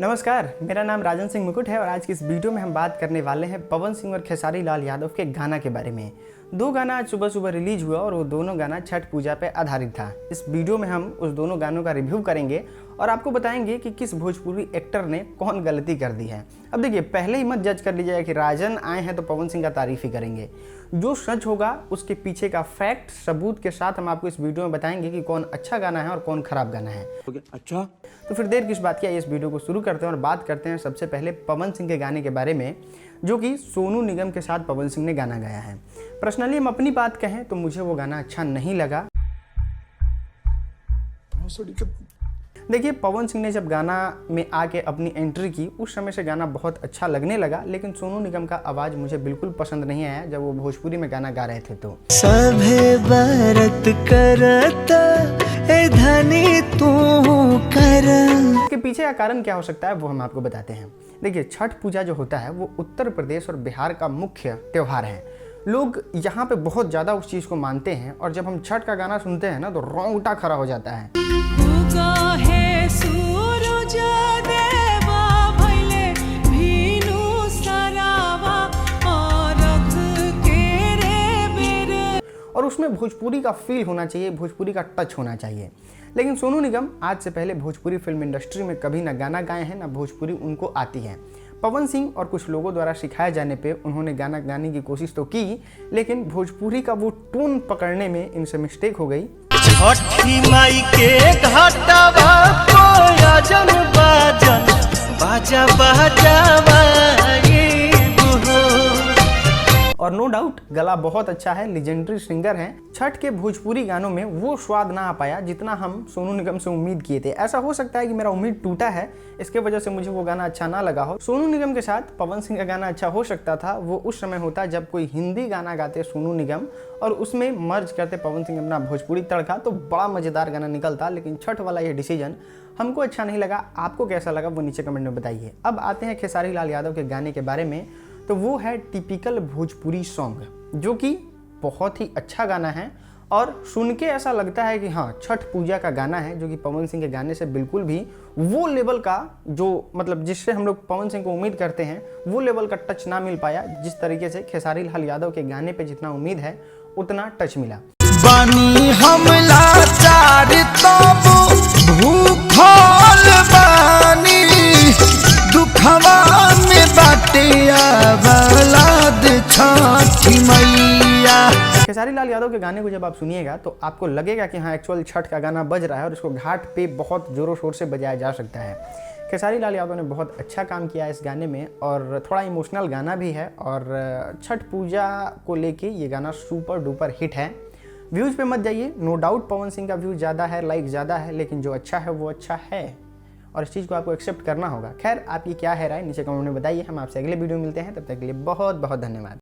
नमस्कार, मेरा नाम राजन सिंह मुकुट है और आज की इस वीडियो में हम बात करने वाले हैं पवन सिंह और खेसारी लाल यादव के गाना के बारे में। दो गाना आज सुबह सुबह रिलीज हुआ और वो दोनों गाना छठ पूजा पे आधारित था। इस वीडियो में हम उस दोनों गानों का रिव्यू करेंगे और आपको बताएंगे कि किस भोजपुरी एक्टर ने कौन गलती कर दी है। अब देखिए, पहले ही मत जज कर लीजिएगा कि राजन आए हैं तो पवन सिंह का तारीफ ही करेंगे। जो सच होगा उसके पीछे का फैक्ट सबूत के साथ हम आपको इस वीडियो में बताएंगे कि कौन अच्छा गाना है और कौन खराब गाना है। अच्छा, तो फिर देर किस बात की, इस वीडियो को शुरू करते हैं और बात करते हैं सबसे पहले पवन सिंह के गाने के बारे में, जो कि सोनू निगम के साथ पवन सिंह ने गाना गाया है। पर्सनली हम अपनी बात कहें तो मुझे वो गाना अच्छा नहीं लगा। देखिए, पवन सिंह ने जब गाना में आके अपनी एंट्री की उस समय से गाना बहुत अच्छा लगने लगा, लेकिन सोनू निगम का आवाज़ मुझे बिल्कुल पसंद नहीं आया जब वो भोजपुरी में गाना गा रहे थे। तो सभे बरत करत ए धनी तू कर। इसके पीछे का कारण क्या हो सकता है वो हम आपको बताते हैं। देखिए, छठ पूजा जो होता है वो उत्तर प्रदेश और बिहार का मुख्य त्यौहार है। लोग यहाँ पे बहुत ज़्यादा उस चीज़ को मानते हैं और जब हम छठ का गाना सुनते हैं ना तो रोंगटा खड़ा हो जाता है। और उसमें भोजपुरी का फील होना चाहिए, भोजपुरी का टच होना चाहिए। लेकिन सोनू निगम आज से पहले भोजपुरी फिल्म इंडस्ट्री में कभी ना गाना गाए हैं, ना भोजपुरी उनको आती है। पवन सिंह और कुछ लोगों द्वारा सिखाए जाने पे उन्होंने गाना गाने की कोशिश तो की, लेकिन भोजपुरी का वो टोन पकड़ने में इनसे मिस्टेक हो गई। छठी माई के घाटवा कोयजन बाजन बाजा बजावाई और नो डाउट गला बहुत अच्छा है, लेजेंडरी सिंगर हैं। छठ के भोजपुरी गानों में वो स्वाद ना आ पाया जितना हम सोनू निगम से उम्मीद किए थे। ऐसा हो सकता है कि मेरा उम्मीद टूटा है, इसके वजह से मुझे वो गाना अच्छा ना लगा हो। सोनू निगम के साथ पवन सिंह का गाना अच्छा हो सकता था, वो उस समय होता जब कोई हिंदी गाना गाते सोनू निगम और उसमें मर्ज करते पवन सिंह अपना भोजपुरी तड़का, तो बड़ा मज़ेदार गाना निकलता। लेकिन छठ वाला ये डिसीजन हमको अच्छा नहीं लगा। आपको कैसा लगा वो नीचे कमेंट में बताइए। अब आते हैं खेसारी लाल यादव के गाने के बारे में। तो वो है टिपिकल भोजपुरी सॉन्ग, जो कि बहुत ही अच्छा गाना है और सुन के ऐसा लगता है कि हाँ, छठ पूजा का गाना है, जो कि पवन सिंह के गाने से बिल्कुल भी वो लेवल का, जो मतलब जिससे हम लोग पवन सिंह को उम्मीद करते हैं, वो लेवल का टच ना मिल पाया। जिस तरीके से खेसारी लाल यादव के गाने पे जितना उम्मीद है उतना टच मिला। बानी हमला चार तब भूखल बानी दुखवा में बाटिया बलाद छठी मैया। खेसारी लाल यादव के गाने को जब आप सुनिएगा तो आपको लगेगा कि हाँ, एक्चुअल छठ का गाना बज रहा है और इसको घाट पे बहुत ज़ोरों शोर से बजाया जा सकता है। खेसारी लाल यादव ने बहुत अच्छा काम किया इस गाने में और थोड़ा इमोशनल गाना भी है और छठ पूजा को लेके ये गाना सुपर डुपर हिट है। व्यूज़ पे मत जाइए, नो डाउट पवन सिंह का व्यूज़ ज़्यादा है, लाइक ज़्यादा है, लेकिन जो अच्छा है वो अच्छा है और इस चीज़ को आपको एक्सेप्ट करना होगा। खैर, आपकी क्या है राय नीचे कमेंट में बताइए। हम आपसे अगले वीडियो में मिलते हैं, तब तक के लिए बहुत बहुत धन्यवाद।